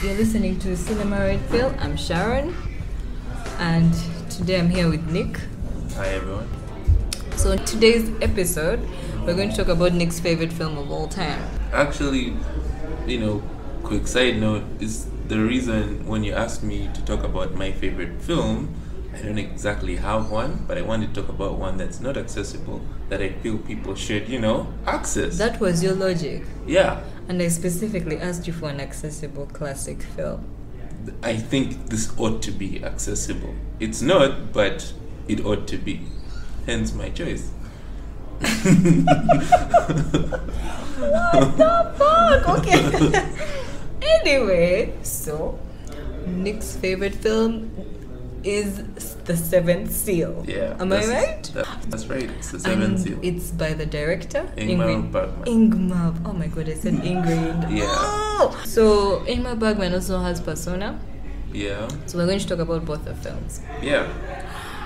You're listening to Cinema Red Pill. I'm Sharon, and today I'm here with Nick. Hi everyone. So in today's episode, we're going to talk about Nick's favorite film of all time. Actually, quick side note is the reason when you asked me to talk about my favorite film, I don't exactly have one, but I wanted to talk about one that's not accessible, that I feel people should, access. That was your logic. Yeah. And I specifically asked you for an accessible classic film. I think this ought to be accessible. It's not, but it ought to be. Hence my choice. What the fuck? Okay. Anyway, so Nick's favorite film is The Seventh Seal. Yeah. Am I right? That's right. It's The Seventh Seal. It's by the director Ingmar Bergman. Ingmar. Oh my god, I said Ingrid. Yeah. Oh! So Ingmar Bergman also has Persona. Yeah. So we're going to talk about both the films. Yeah.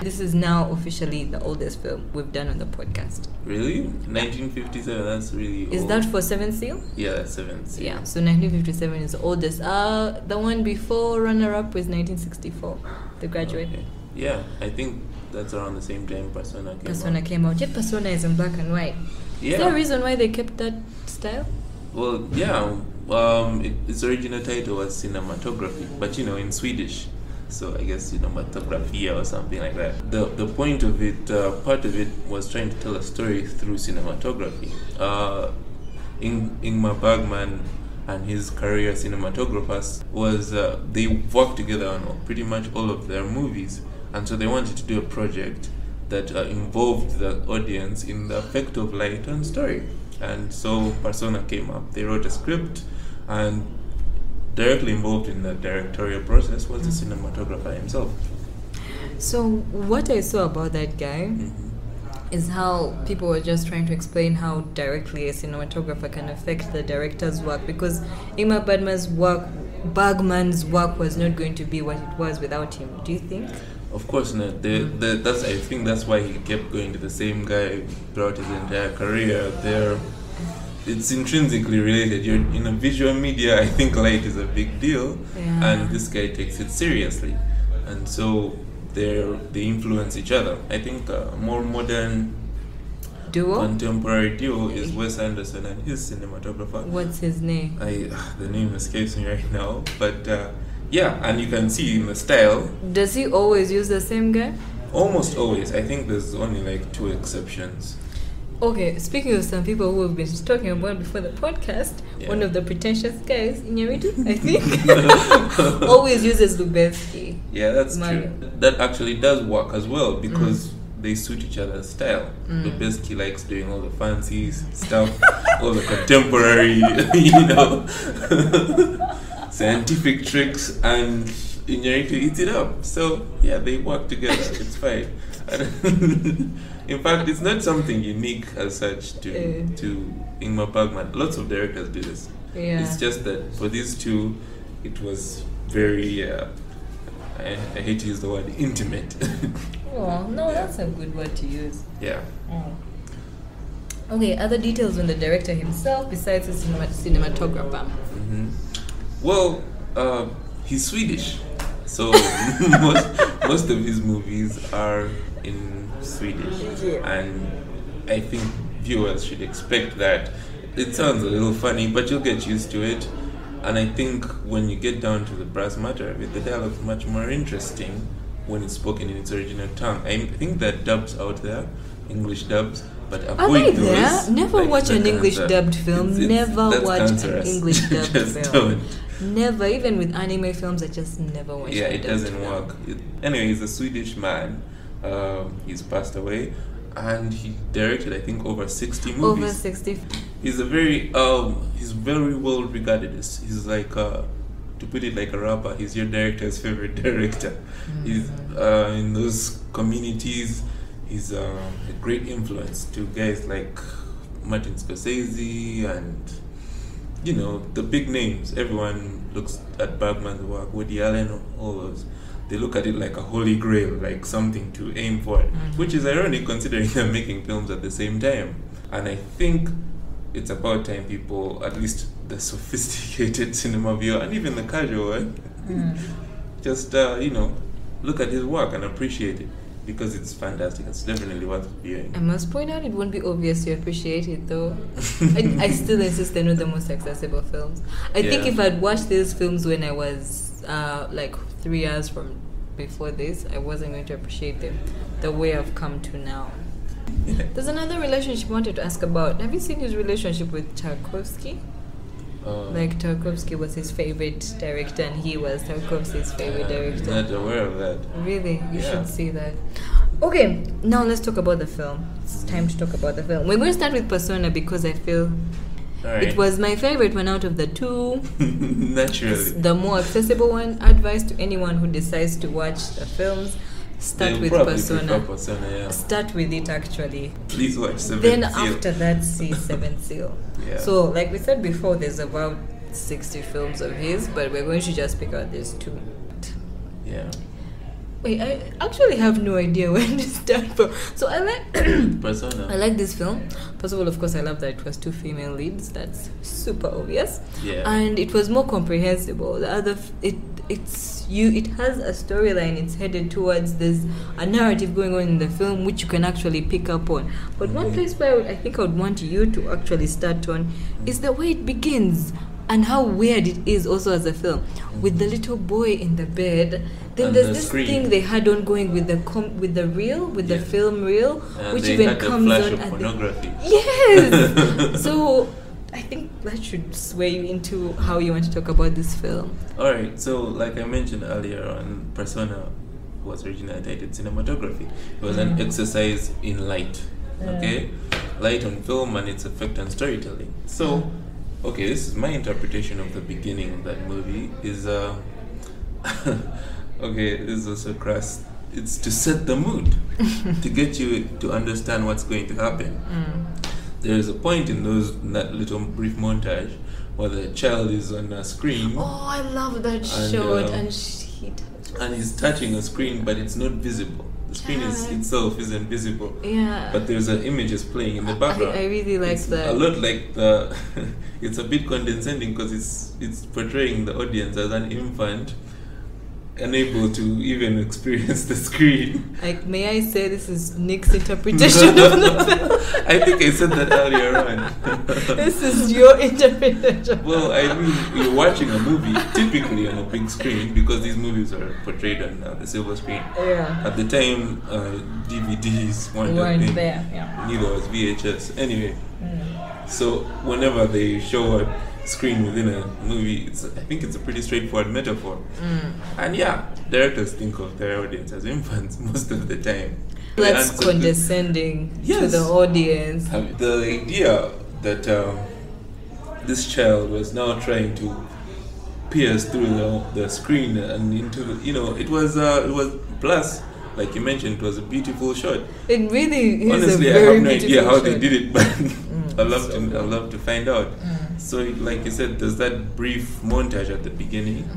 This is now officially the oldest film we've done on the podcast. Really? 1957, that's really old. Is that for Seventh Seal? Yeah, that's Seventh Seal. Yeah, so 1957 is the oldest. The one before runner-up was 1964, The Graduate. Okay. Yeah, I think that's around the same time Persona came out. Yet Persona is in black and white. Yeah. Is there a reason why they kept that style? Well, yeah. Its original title was cinematography, but in Swedish. So I guess cinematography or something like that. The point of it, part of it, was trying to tell a story through cinematography. Ingmar Bergman and his career cinematographers was they worked together on pretty much all of their movies, and so they wanted to do a project that involved the audience in the effect of light on story. And so Persona came up. They wrote a script, and directly involved in the directorial process was the cinematographer himself. So what I saw about that guy is how people were just trying to explain how directly a cinematographer can affect the director's work, because Ingmar Bergman's work was not going to be what it was without him. Do you think? Of course not. I think that's why he kept going to the same guy throughout his entire career. It's intrinsically related. You're in a visual media. I think light is a big deal, and this guy takes it seriously, and so they influence each other. I think a more modern contemporary duo is Wes Anderson and his cinematographer. What's his name? The name escapes me right now, but and you can see in the style. Does he always use the same guy? Almost always. I think there's only like 2 exceptions. Okay, speaking of some people who have been talking about before the podcast, one of the pretentious guys, Inyaritu, I think, always uses Lubezki. Yeah, that's true. That actually does work as well, because they suit each other's style. Lubezki likes doing all the fancy stuff, all the contemporary, scientific tricks, and Inyaritu eats it up. So, yeah, they work together. It's fine. In fact, it's not something unique as such to Ingmar Bergman. Lots of directors do this. Yeah. It's just that for these two, it was very, I hate to use the word, intimate. Oh, no, that's a good word to use. Yeah. Okay, other details on the director himself besides the cinematographer? Well, he's Swedish. So most of his movies are in Swedish, and I think viewers should expect that. It sounds a little funny, but you'll get used to it. And I think when you get down to the brass matter of it, the dialogue is much more interesting when it's spoken in its original tongue. I think there are dubs out there, English dubs, but avoid those. There? Never watch an English dubbed film. Never watch an English dubbed film. Don't. Never, even with anime films, I just never watch. Yeah, it doesn't work. Anyway, he's a Swedish man. He's passed away, and he directed, I think, over 60 movies. Over 60. He's he's very well regarded. He's like, to put it like a rapper, he's your director's favorite director. He's in those communities. He's a great influence to guys like Martin Scorsese and the big names. Everyone looks at Bergman's work, Woody Allen, all those. They look at it like a holy grail, like something to aim for, which is ironic considering they're making films at the same time. And I think it's about time people, at least the sophisticated cinema viewer and even the casual one just look at his work and appreciate it, because it's fantastic. It's definitely worth viewing. I must point out, it won't be obvious to appreciate it, though. I still insist they're not the most accessible films. I think if I'd watched these films when I was like 3 years from before this, I wasn't going to appreciate them the way I've come to now. There's another relationship I wanted to ask about. Have you seen his relationship with Tarkovsky? Like Tarkovsky was his favorite director and he was Tarkovsky's favorite director. I'm not aware of that. Really? You should see that. Okay, now let's talk about the film. It's time to talk about the film. We're going to start with Persona because I feel it was my favorite one out of the two. Naturally. It's the more accessible one. Advice to anyone who decides to watch the films. Start with Persona. Start with it, actually. Please watch Seventh Then Seal. after that, see Seventh Seal. So, like we said before, there's about 60 films of his, but we're going to just pick out these two. Yeah. Wait, I actually have no idea when to start from. So I like Persona. I like this film. First of all, of course, I love that it was 2 female leads. That's super obvious. Yeah. And it was more comprehensible. The other, it has a storyline. It's headed towards, there's a narrative going on in the film which you can actually pick up on. But one place where I think I would want you to actually start on is the way it begins and how weird it is also as a film, with the little boy in the bed. Then there's this thing they had ongoing with the film reel, which even comes on at pornography. Yes. So I think that should sway you into how you want to talk about this film. All right. So, like I mentioned earlier on, Persona was originally titled cinematography. It was an exercise in light. Okay, light on film and its effect on storytelling. So, okay, this is my interpretation of the beginning of that movie. Okay, this is also crass. It's to set the mood, to get you to understand what's going to happen. There is a point in that little brief montage where the child is on a screen. Oh, I love that shot. And he's touching a screen, but it's not visible. The screen itself isn't visible. Yeah. But there's an images playing in the background. I really like that. A lot like it's a bit condescending because it's portraying the audience as an infant, unable to even experience the screen. May I say this is Nick's interpretation of the film? I think I said that earlier on. This is your interpretation. Well, I mean, you're watching a movie typically on a big screen because these movies are portrayed on the silver screen. Yeah. At the time, DVDs weren't there. Yeah. Neither was VHS. Anyway, so whenever they show a screen within a movie, I think it's a pretty straightforward metaphor. And directors think of their audience as infants most of the time. That's condescending to the audience. The idea that this child was now trying to pierce through the screen and into it was plus, like you mentioned, it was a beautiful shot. It really is. Honestly, a very I have no idea how shot. they did it, but I'd love to find out. So, like you said, there's that brief montage at the beginning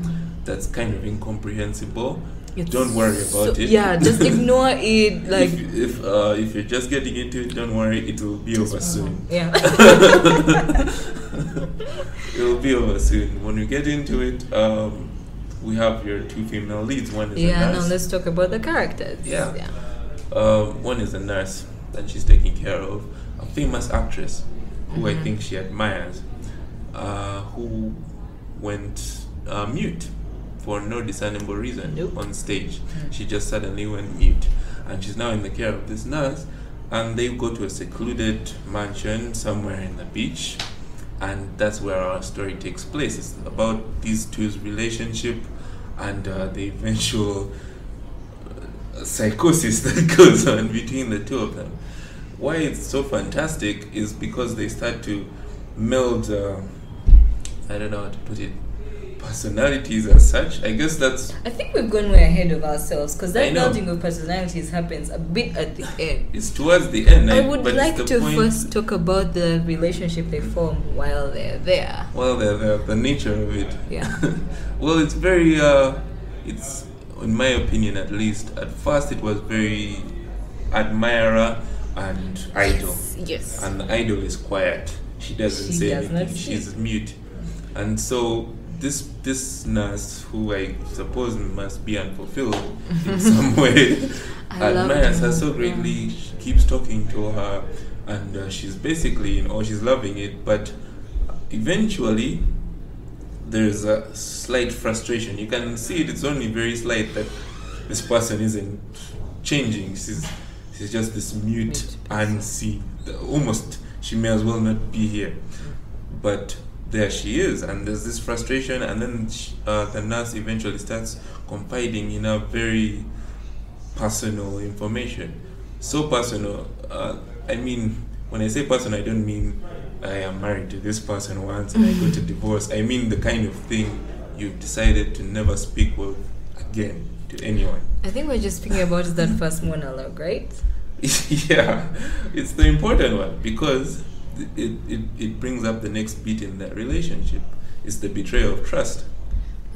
that's kind of incomprehensible. Don't worry about it. Yeah, just ignore it. Like if you're just getting into it, don't worry. It will be over soon. Yeah. It will be over soon. When we get into it, we have your 2 female leads. One is a nurse. Now let's talk about the characters. One is a nurse that she's taking care of, a famous actress who I think she admires, who went mute for no discernible reason on stage. She just suddenly went mute, and she's now in the care of this nurse, and they go to a secluded mansion somewhere in the beach, and that's where our story takes place. It's about these two's relationship and the eventual psychosis that goes on between the two of them. Why it's so fantastic is because they start to meld, I don't know how to put it, personalities as such. I guess that's... I think we've gone way ahead of ourselves, because that melding of personalities happens a bit at the end. It's towards the end. I would like to first talk about the relationship they form while they're there. While they're there, the nature of it. Yeah. Well, it's very, it's, in my opinion at least, at first it was very admirer and idol. Yes. And the idol is quiet. She doesn't say anything. She's mute. And so this nurse, who I suppose must be unfulfilled in some way, admires her so greatly. She keeps talking to her, and she's basically, she's loving it. But eventually, there's a slight frustration. You can see it's only very slight that this person isn't changing. She's just this mute unseen. Almost, she may as well not be here. But there she is, and there's this frustration, and then the nurse eventually starts confiding in a very personal information. So personal, I mean, when I say personal, I don't mean I am married to this person once and I go to divorce. I mean the kind of thing you've decided to never speak with again to anyone. I think we're just speaking about that first monologue, right? Yeah, it's the important one, because it brings up the next beat in that relationship. It's the betrayal of trust.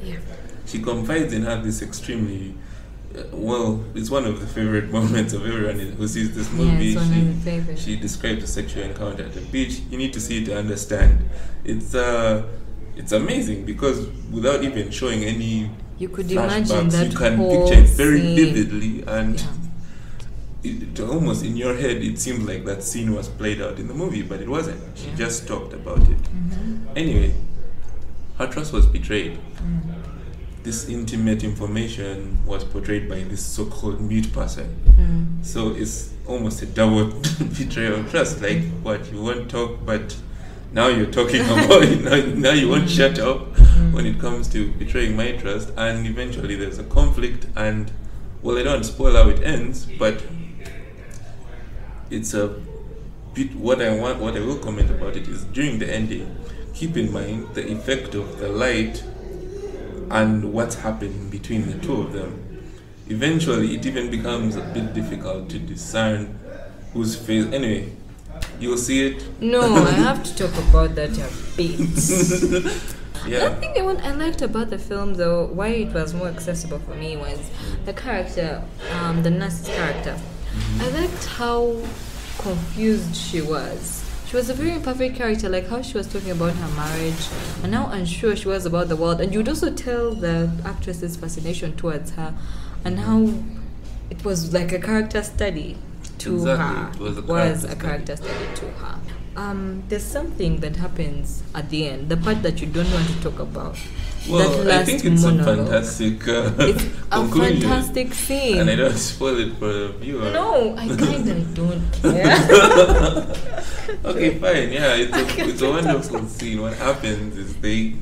Yeah. She confides in her this extremely it's one of the favorite moments of everyone who sees this movie. Yeah, it's one of the favorites. She describes a sexual encounter at the beach. You need to see it to understand. It's amazing, because without even showing any you could flashbacks, imagine that you can whole picture it very scene vividly, and it almost in your head it seems like that scene was played out in the movie, but it wasn't. She just talked about it. Anyway, her trust was betrayed. This intimate information was portrayed by this so-called mute person. So it's almost a double betrayal of trust. Like, what, you won't talk, but now you're talking about it. Now you won't shut up when it comes to betraying my trust. And eventually there's a conflict, and, well, I don't spoil how it ends, but it's a bit, what I will comment about it is, during the ending, keep in mind the effect of the light and what's happening between the two of them. Eventually, it even becomes a bit difficult to discern whose face. Anyway, you'll see it. No, I have to talk about that a bit. Yeah. Another thing I liked about the film, though, why it was more accessible for me, was the character, the nurse's character. I liked how confused she was. She was a very imperfect character, like how she was talking about her marriage and how unsure she was about the world. And you'd also tell the actress's fascination towards her and how it was like a character study to her. It was a character study to her. There's something that happens at the end, the part that you don't want to talk about. Well, I think it's monologue. A fantastic it's a conclusion. fantastic scene. And I don't spoil it for the viewer. No, I kind of don't care. Okay, fine. Yeah, it's a wonderful scene. What happens is they...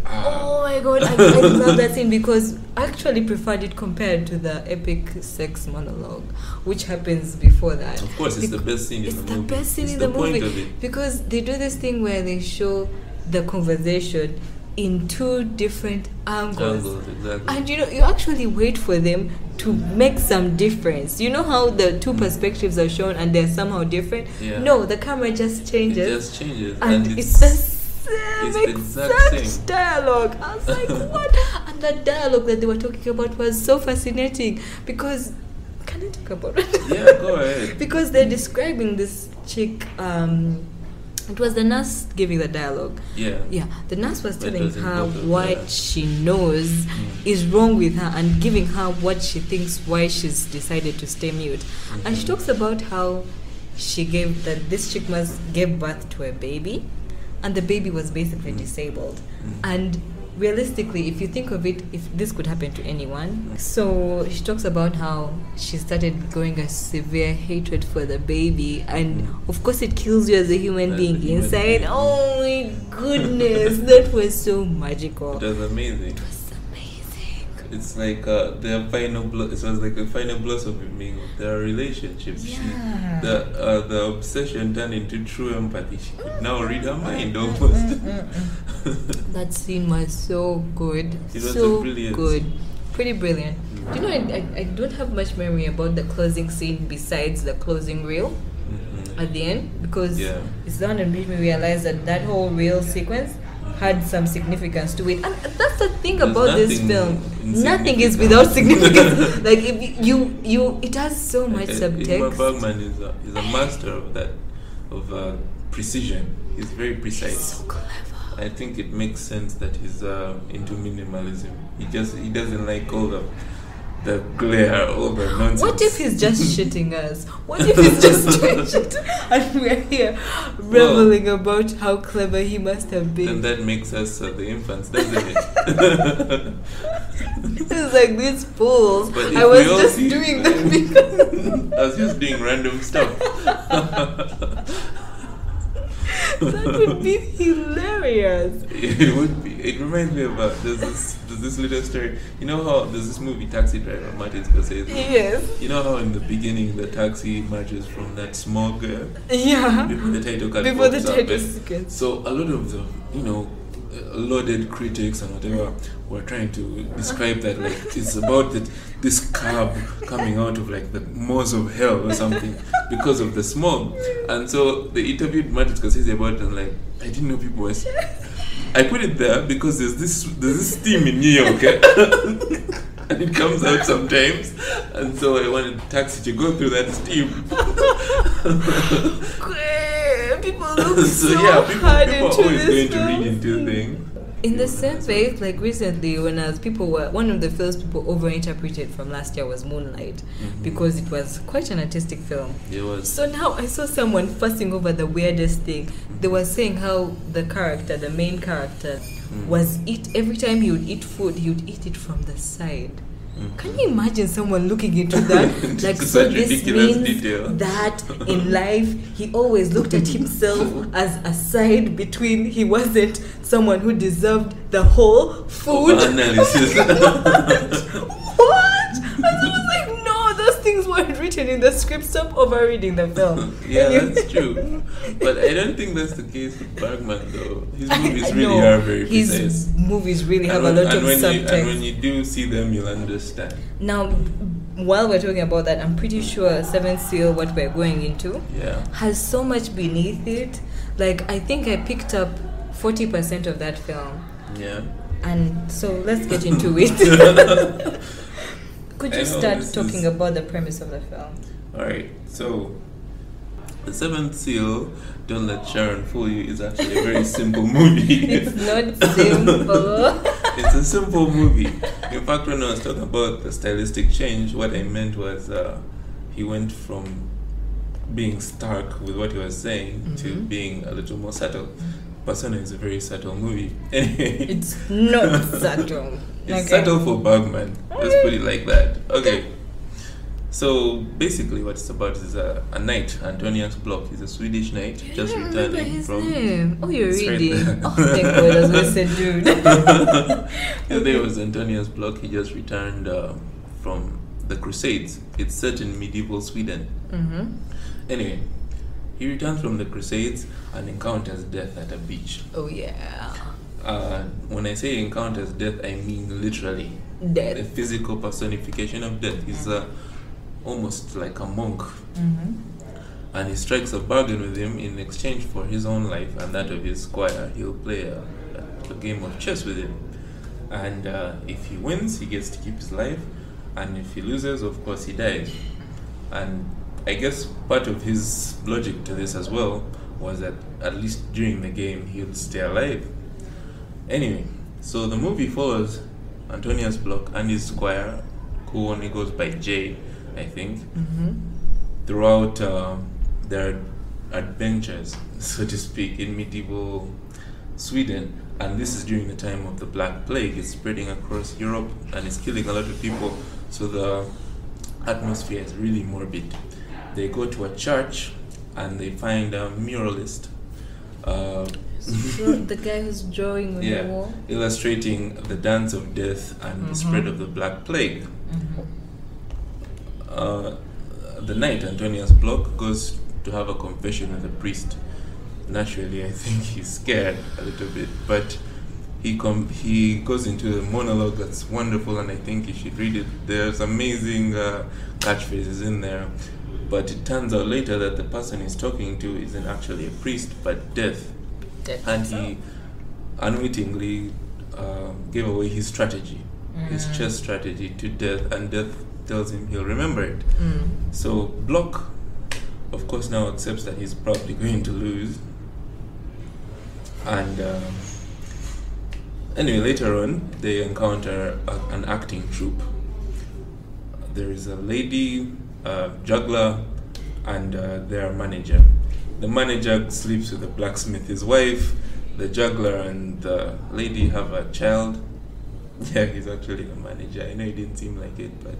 Oh my god, I love that scene, because I actually preferred it compared to the epic sex monologue, which happens before that. Of course, it's the best scene in the movie. It's the best scene in the the movie. point of it. Because they do this thing where they show the conversation in two different angles. Exactly. And you actually wait for them to make some difference. You know how the two perspectives are shown and they're somehow different? Yeah. No, the camera just changes. It just changes. And it's the same exact dialogue. I was like, what? And that dialogue that they were talking about was so fascinating, because... Can I talk about it? Yeah, go ahead. Because they're describing this chick... it was the nurse giving the dialogue. Yeah. The nurse was telling her what she knows is wrong with her and giving her what she thinks why she's decided to stay mute. And she talks about how this chick gave birth to a baby, and the baby was basically disabled. And realistically, if you think of it, if this could happen to anyone. So she talks about how she started growing a severe hatred for the baby, and of course it kills you as a human being inside. Oh my goodness, that was so magical. It was amazing. It was amazing. It's like their final it was like a final blossoming of their relationship. Yeah. The obsession turned into true empathy. She could now read her mind almost. That scene was so good. It was so brilliant. Good. Pretty brilliant. Do you know, I don't have much memory about the closing scene besides the closing reel at the end, because it's the one that made me realize that whole reel sequence had some significance to it. And that's the thing about this film. Nothing is without significance. Like, if you it has so much subtext. Ingmar Bergman is a master of that, of precision. He's very precise. He's so clever. I think it makes sense that he's into minimalism. He doesn't like all the glare, all the nonsense. What if he's just shitting us? What if he's just doing shit and we're here reveling about how clever he must have been? Then that makes us the infants, doesn't it? It's like these fools. But I was just doing that because I was just doing random stuff. that would be hilarious. It would be. It reminds me of there's this little story. You know how there's this movie Taxi Driver, Martin Scorsese. Yes. You know how in the beginning the taxi emerges from that smog Yeah. before the title card Before the pops up, title sequence. So a lot of the lauded critics and whatever were trying to describe that like it's about this cab coming out of like the maws of hell or something because of the smog. And so they interviewed Martin Scorsese about it and like, I didn't know people were. I put it there because there's this steam in New York, and it comes out sometimes, and so I wanted Taxi to go through that steam. People look So so yeah, people hard are into always this going to read into things. In the same way, like recently, when one of the films people overinterpreted from last year was Moonlight, because it was quite an artistic film. It was. So now I saw someone fussing over the weirdest thing. They were saying how the main character, was every time he would eat food, he would eat it from the side. Can you imagine someone looking into that? Like, so this means detail. that in life he always looked at himself as a side between he wasn't someone who deserved the whole food. Analysis. What? And I was like, no, those things weren't written in the script. Stop overreading the film. Yeah, that's true. But I don't think that's the case with Bergman, though. His movies really are very precise. His movies really have a lot of subtext. And when you do see them, you'll understand. Now, while we're talking about that, I'm pretty sure Seventh Seal, what we're going into, has so much beneath it. Like, I think I picked up 40% of that film. Yeah. And so let's get into it. Could you start talking about the premise of the film? Alright, so The Seventh Seal, Don't Let Sharon Fool You, is actually a very simple movie. It's not simple. It's a simple movie. In fact, when I was talking about the stylistic change, what I meant was he went from being stark with what he was saying to being a little more subtle. Persona is a very subtle movie. Anyway, it's not subtle. It's subtle for Bergman. Let's put it like that. Okay. So basically, what it's about is a knight, Antonius Block. He's a Swedish knight, just returning from. Name. Oh, you're reading. Oh, thank God, I was going to say, dude. His name was Antonius Block. He just returned from the Crusades. It's set in medieval Sweden. Anyway, he returns from the Crusades and encounters death at a beach. Oh yeah. When I say encounters death, I mean literally death. The physical personification of death. He's almost like a monk, and he strikes a bargain with him in exchange for his own life and that of his squire. He'll play a game of chess with him, and if he wins, he gets to keep his life, and if he loses, of course, he dies. And I guess part of his logic to this as well was that at least during the game he'll stay alive. Anyway, so the movie follows Antonius Block and his squire, who only goes by Jay, I think, throughout their adventures, so to speak, in medieval Sweden. And this is during the time of the Black Plague. It's spreading across Europe and it's killing a lot of people, so the atmosphere is really morbid. They go to a church and they find a muralist. The guy who's drawing on the wall? Illustrating the dance of death and the spread of the Black Plague. The knight, Antonius Block, goes to have a confession with the priest. Naturally, I think he's scared a little bit, but he goes into a monologue that's wonderful, and I think you should read it. There's amazing catchphrases in there, but it turns out later that the person he's talking to isn't actually a priest, but death. And he unwittingly gave away his strategy, his chess strategy, to death, and death tells him he'll remember it. So Block, of course, now accepts that he's probably going to lose, and Anyway, later on, they encounter an acting troupe. There is a lady, a juggler, and their manager. The manager sleeps with the blacksmith, his wife. The juggler and the lady have a child. Yeah, he's actually a manager. I know it didn't seem like it, but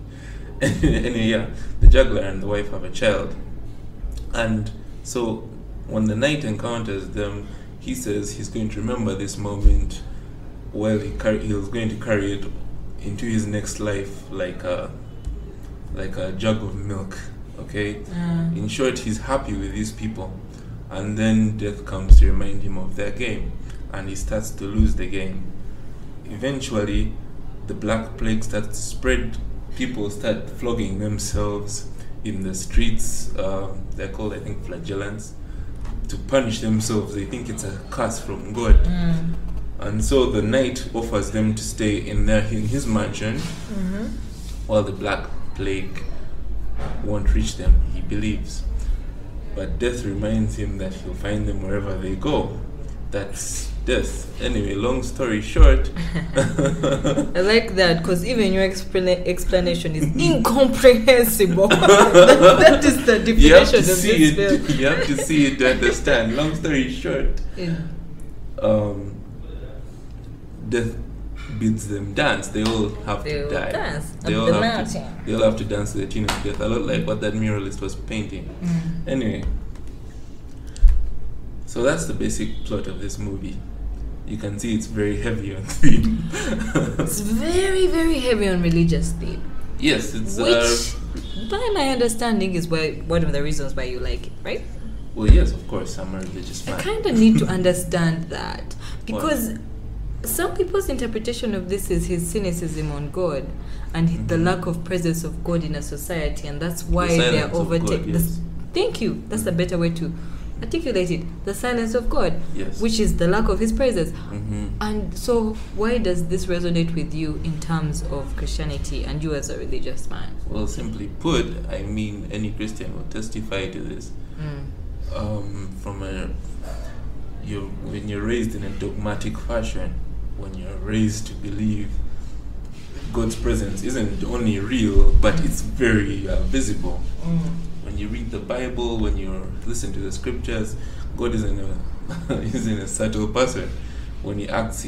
anyway, yeah. The juggler and the wife have a child. And so when the knight encounters them, he says he's going to remember this moment while he was going to carry it into his next life like a jug of milk. Okay? In short, he's happy with these people. And then death comes to remind him of their game. And he starts to lose the game. Eventually, the Black Plague starts to spread. People start flogging themselves in the streets. They're called, I think, flagellants. To punish themselves. They think it's a curse from God. And so the knight offers them to stay in his mansion while the Black Plague won't reach them, he believes. But death reminds him that he'll find them wherever they go. That's death. Anyway, long story short. I like that because even your explanation is incomprehensible. that is the definition of this film. You have to see it to understand. Long story short, death bids them dance. They all have to die. Dance. They all have to dance to the tune of death. A lot like what that muralist was painting. Anyway, so that's the basic plot of this movie. You can see it's very heavy on theme. It's very, very heavy on religious theme. Yes, it's which, by my understanding, is one of the reasons why you like it, right? Well, yes, of course, I'm a religious man. I kind of need to understand that because some people's interpretation of this is his cynicism on God and the lack of presence of God in a society, and that's why they are overtaken. Yes. Thank you. That's a better way to articulate it. The silence of God, yes, which is the lack of his presence. And so why does this resonate with you in terms of Christianity and you as a religious man? Well, simply put, I mean, any Christian will testify to this. When you're raised in a dogmatic fashion, when you're raised to believe God's presence isn't only real, but it's very visible. When you read the Bible, when you listen to the scriptures, God isn't a subtle person. When he acts,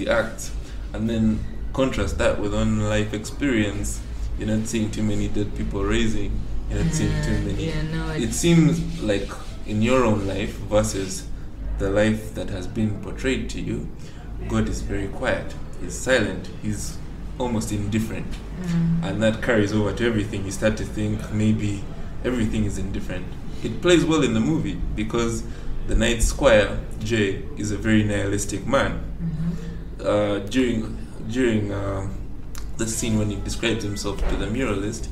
and then contrast that with on life experience. You're not seeing too many dead people raising. You're not seeing too many. It seems like in your own life versus the life that has been portrayed to you, God is very quiet. He's silent. He's almost indifferent, and that carries over to everything. You start to think maybe everything is indifferent. It plays well in the movie because the Night Squire, Jay, is a very nihilistic man. During the scene when he describes himself to the muralist,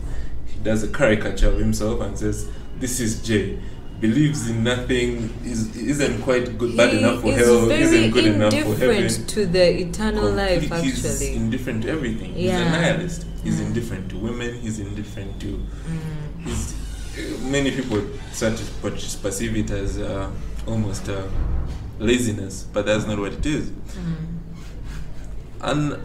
he does a caricature of himself and says, "This is Jay. Believes in nothing, isn't quite good, bad enough for hell, isn't good enough for heaven." Indifferent to the eternal life, actually. He's indifferent to everything. He's a nihilist. He's indifferent to women. He's indifferent to... Many people start to perceive it as almost laziness, but that's not what it is. And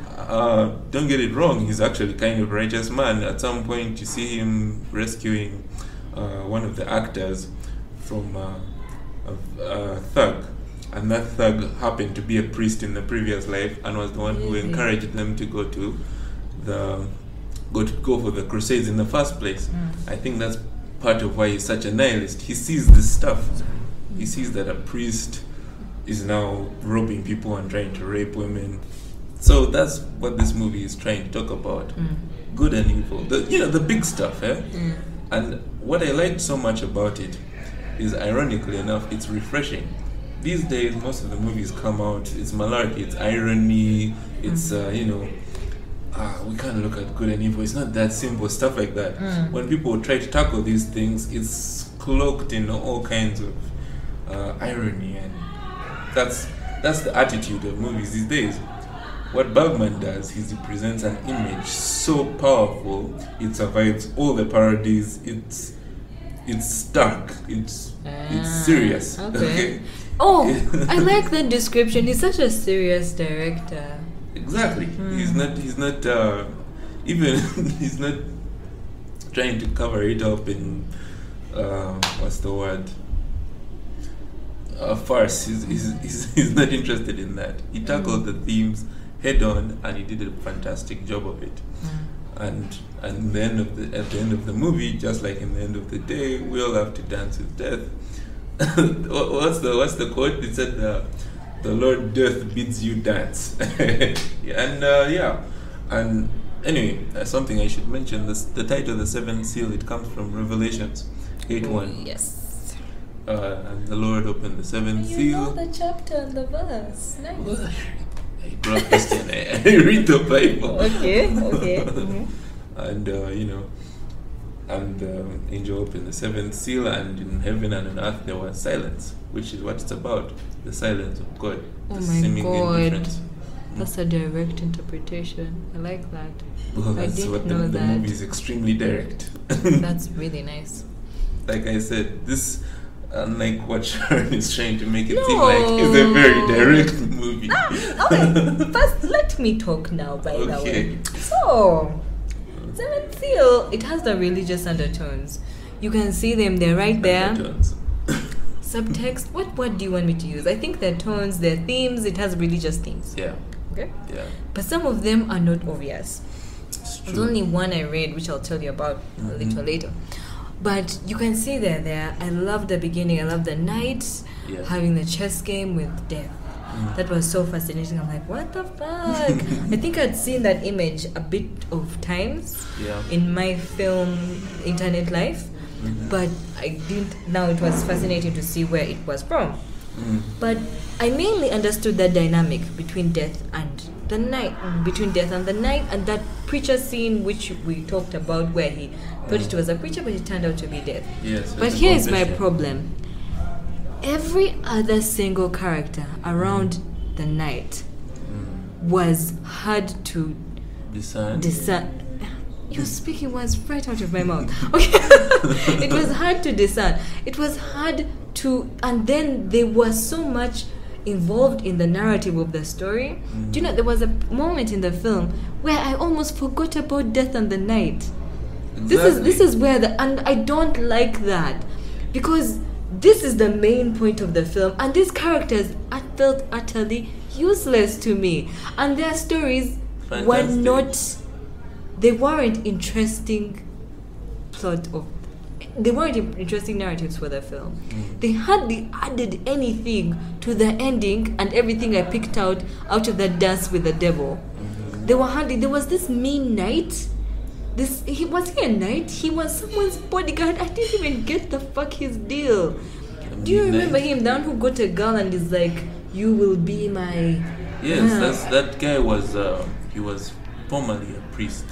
don't get it wrong, he's actually kind of a righteous man. At some point you see him rescuing one of the actors from a thug, and that thug happened to be a priest in the previous life and was the one who encouraged them to go for the crusades in the first place. I think that's part of why he's such a nihilist. He sees this stuff. He sees that a priest is now robbing people and trying to rape women. So that's what this movie is trying to talk about. Good and evil. The big stuff, eh? And what I liked so much about it is, ironically enough, it's refreshing. These days, most of the movies come out, it's malarkey, it's irony, it's, we can't look at good and evil, it's not that simple, stuff like that. When people try to tackle these things, it's cloaked in all kinds of irony, and that's the attitude of movies these days. What Bergman does is he presents an image so powerful, it survives all the parodies. It's stark. It's serious. Okay. Oh, I like that description. He's such a serious director. Exactly. He's not even he's not trying to cover it up in what's the word? Farce. He's not interested in that. He tackled the themes head on, and he did a fantastic job of it. And at the end of the movie, just like in the end of the day, we all have to dance with death. what's the quote? It said the Lord Death bids you dance. And anyway, something I should mention: the title, the Seventh Seal, it comes from Revelations 8:1. Yes. And the Lord opened the seventh seal. You know the chapter and the verse. Nice. Well, I draw Christian. I read the Bible. Okay. And and the angel opened the seventh seal, and in heaven and on earth there was silence, which is what it's about, the silence of God. Oh the my seeming God. indifference. That's a direct interpretation. I like that. Well, that's didn't what know the that. movie is extremely direct. That's really nice. Like I said, this, unlike what Sharon is trying to make it seem like, is a very direct movie. Okay, first let me talk now, by the way. So, Seventh Seal, it has the religious undertones. You can see them, they're right there. Undertones. Subtext, what do you want me to use? I think their tones, their themes, it has religious themes. Yeah. Okay? Yeah. But some of them are not obvious. It's There's true. only one I read, which I'll tell you about a little later. But you can see they're there. I love the beginning. I love the night, Yeah. having the chess game with death. That was so fascinating. I'm like, what the fuck? I think I'd seen that image a bit of times Yeah. in my film internet life, but I didn't. Now it was fascinating to see where it was from. But I mainly understood that dynamic between death and the night, and that preacher scene which we talked about, where he thought it was a preacher, but it turned out to be death. Yes. But it's a here is my confession. problem. Every other single character around the night was hard to discern. You're speaking words right out of my mouth. Okay. It was hard to discern. It was hard to, and then there was so much involved in the narrative of the story. Do you know, there was a moment in the film where I almost forgot about death and the night. This is where and I don't like that, because this is the main point of the film, and these characters felt utterly useless to me, and their stories were not. They weren't interesting they weren't interesting narratives for the film. They hardly added anything to the ending and everything I picked out of that dance with the devil. They were hardly. There was this mean knight. Was he a knight? He was someone's bodyguard. I didn't even get the fuck his deal. Do you remember him, the one who got a girl and is like, "You will be my..." Yes, that guy was. He was formerly a priest.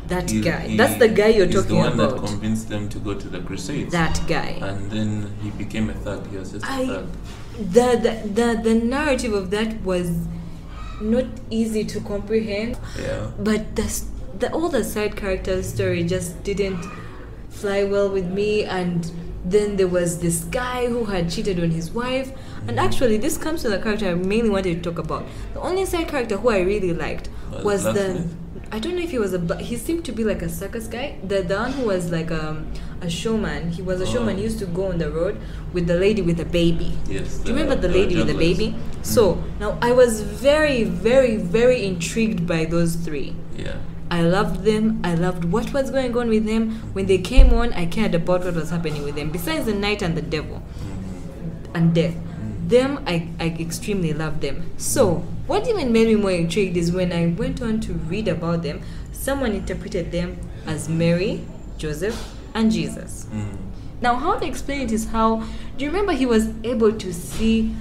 That's the guy you're talking about. He's the one that convinced them to go to the Crusades. That guy. And then he became a thug. He was just a thug. The narrative of that was not easy to comprehend. Yeah. But all the side characters' story just didn't fly well with me. And then there was this guy who had cheated on his wife. And actually, this comes to the character I mainly wanted to talk about. The only side character who I really liked was I don't know if he was he seemed to be like a circus guy. The one who was like a showman. He was a showman. He used to go on the road with the lady with the baby. Yes. Do you remember the lady with the baby? So now I was very, very, very intrigued by those three. Yeah. I loved them. I loved what was going on with them. When they came on, I cared about what was happening with them. Besides the night and the devil and death. Them, I extremely loved them. So, what even made me more intrigued is when I went on to read about them, someone interpreted them as Mary, Joseph, and Jesus. Now, how they explain it is how, do you remember he was able to see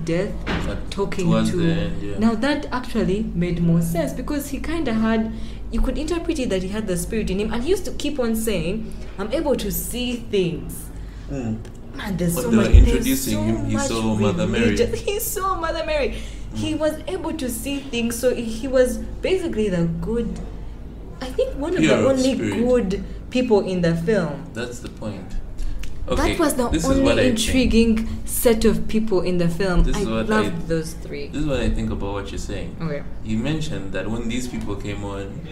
death talking to... the end, yeah. Now, that actually made more sense, because he kind of had... You could interpret it that he had the spirit in him, and he used to keep on saying, I'm able to see things. Man, there's so much. Introducing him, he saw Mother Mary. He saw Mother Mary. He was able to see things, so he was basically the good. I think one of the only good people in the film. That's the point. Okay, That was the this is what only I intriguing set of people in the film. This I is what loved those three. This is what I think about what you're saying. Okay. You mentioned that when these people came on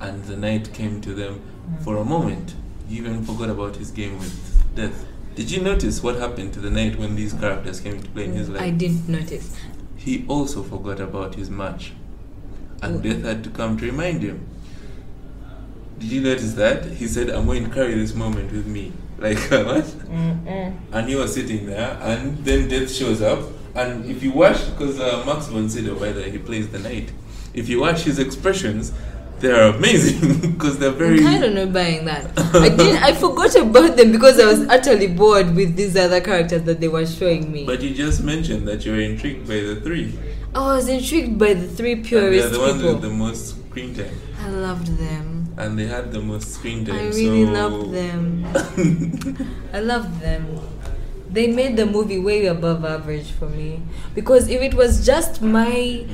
and the night came to them, for a moment, you even forgot about his game with death. Did you notice what happened to the night when these characters came to play in his life? I didn't notice. He also forgot about his match. And death had to come to remind him. Did you notice that? He said, I'm going to carry this moment with me. Like, what? And he was sitting there, and then death shows up. And if you watch, because Max von Sydow, by the way, he plays the knight. If you watch his expressions, they're amazing because they're very. I'm kind of not buying that. I forgot about them because I was utterly bored with these other characters that they were showing me. But you just mentioned that you were intrigued by the three. I was intrigued by the three purest people. They're the people. ones with the most screen time. I loved them. And they had the most screen time. I really loved them. I loved them. They made the movie way above average for me. Because if it was just my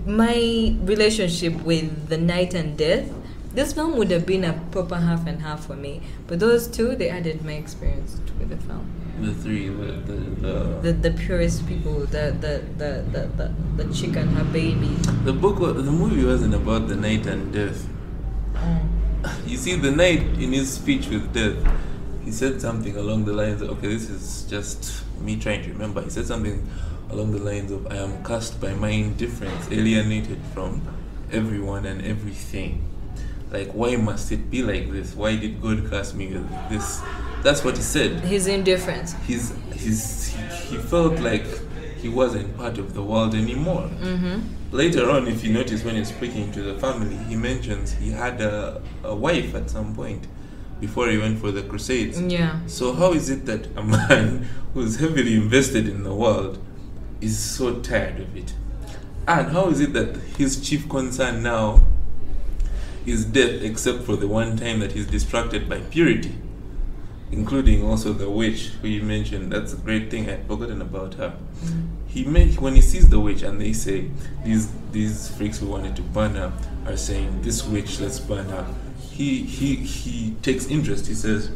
relationship with the night and death, this film would have been a proper half and half for me. But those two, they added my experience with the film. The three, the purest people, the chick and her baby. The movie wasn't about the night and death. You see, the night in his speech with death, he said something along the lines of, okay, this is just me trying to remember. He said something along the lines of, I am cast by my indifference, alienated from everyone and everything. Like, why must it be like this? Why did God cast me with this? That's what he said. His indifference. He felt like he wasn't part of the world anymore. Later on, if you notice when he's speaking to the family, he mentions he had a wife at some point before he went for the Crusades. Yeah. So how is it that a man who's heavily invested in the world is so tired of it? And how is it that his chief concern now is death, except for the one time that he's distracted by purity, including also the witch who you mentioned? That's a great thing. I'd forgotten about her. When he sees the witch and they say these freaks who wanted to burn her are saying, this witch, let's burn her. He takes interest. He says,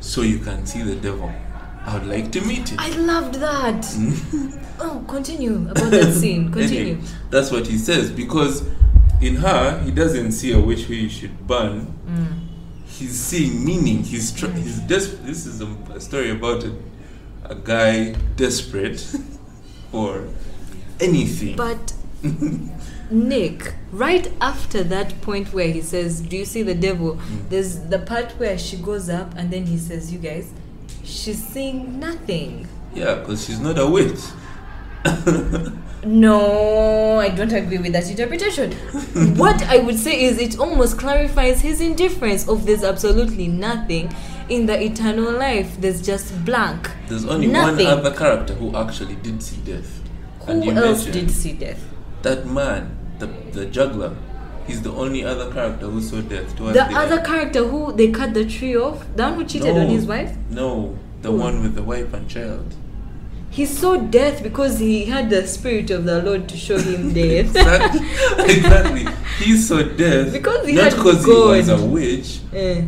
so you can see the devil. I would like to meet him. I loved that. Oh, continue about that scene. Continue. Anyway, that's what he says, because in her he doesn't see a witch who he should burn. He's seeing meaning. This is a story about a guy desperate for anything. But Nick, right after that point where he says, do you see the devil? There's the part where she goes up and then he says, you guys, she's seeing nothing. Yeah, because she's not a witch. No, I don't agree with that interpretation. What I would say is it almost clarifies his indifference of there's absolutely nothing in the eternal life. There's just blank. There's only nothing. one other character who actually did see death. Who else did see death? That man, the juggler. He's the only other character who saw death. The other character who they cut the tree off? The one who cheated on his wife? No, the one with the wife and child. He saw death because he had the spirit of the Lord to show him death. Exactly. He saw death because he not had because God. he was a witch. I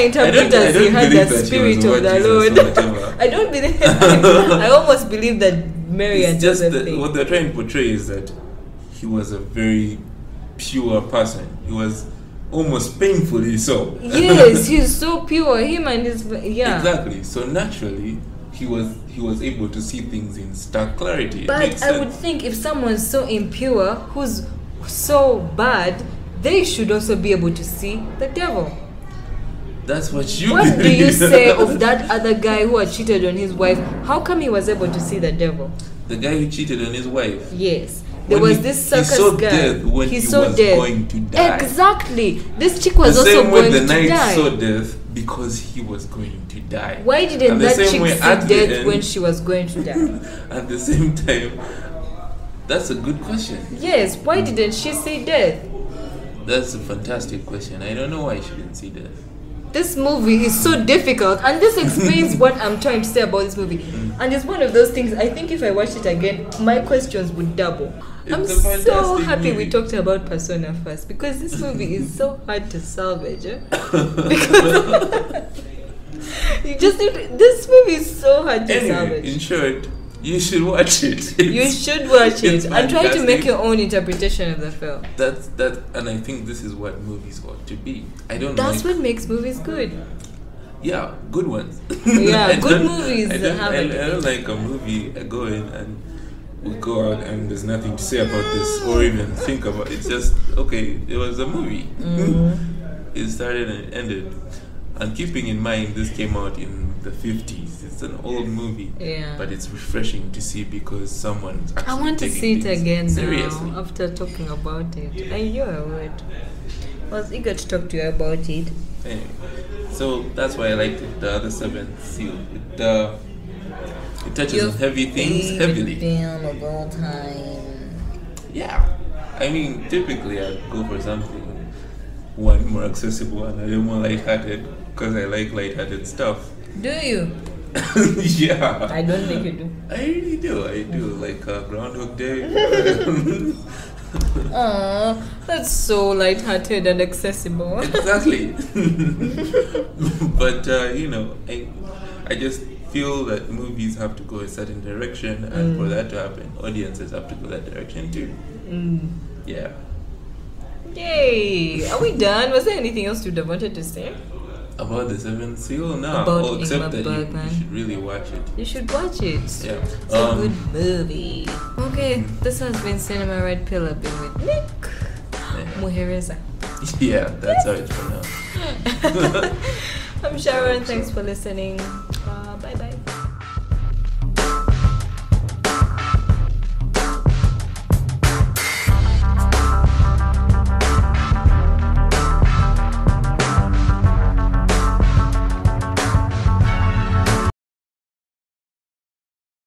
interpret as he had the spirit of the Lord. I don't believe. I almost believe that Mary and Joseph. What they're trying to portray is that he was a very pure person. He was almost painfully so. Yes, he's so pure. Him and his Exactly. So naturally, he was able to see things in stark clarity. But I would think if someone's so impure, who's so bad, they should also be able to see the devil. That's what you What do you say of that other guy who had cheated on his wife? How come he was able to see the devil? The guy who cheated on his wife? Yes. There was this circus he saw guy. Death when he was going to die. Exactly. This chick was also going to die. The same way the knight saw death because he was going to die. Why didn't that chick see death when she was going to die? At the same time, that's a good question. Yes. Why didn't she see death? That's a fantastic question. I don't know why she didn't see death. This movie is so difficult, and this explains what I'm trying to say about this movie. And it's one of those things, I think if I watched it again, my questions would double. I'm so happy we talked about Persona first, because this movie is so hard to salvage. Just this movie is so hard to Anyway, salvage. in short, you should watch it. You should watch it it's and try to fantastic. make your own interpretation of the film. And I think this is what movies ought to be. I don't That's like, what makes movies good. yeah, good ones. Yeah, good movies I don't, have I, it. I don't like a movie. I go in and we go out and there's nothing to say about this or even think about it. It's just okay. It was a movie. It started and it ended. And keeping in mind, this came out in the 50s. It's an old movie, Yeah. but it's refreshing to see because someone's actually I want to taking see it things again seriously. now after talking about it. I knew I would. I was eager to talk to you about it. Anyway, so that's why I liked it. The other Seventh Seal. It touches on heavy things heavily. Film of all time. Yeah, I mean, typically I'd go for something one more accessible and a little more lighthearted because I like lighthearted stuff. Do you? Yeah, I don't think you do. I really do. I do like Groundhog Day. Aww, that's so lighthearted and accessible. Exactly. But you know, I just feel that movies have to go a certain direction, and for that to happen, audiences have to go that direction too. Yeah. Yay! Are we done? Was there anything else you'd have wanted to say? About the Seventh Seal? No. About Except Ingmar that Bergman. you should really watch it. You should watch it. Yeah. It's a good movie. Okay, this has been Cinema Red Pill. I've been with Nick. Muhereza. Yeah, that's how it's pronounced. I'm Sharon. Thanks for listening.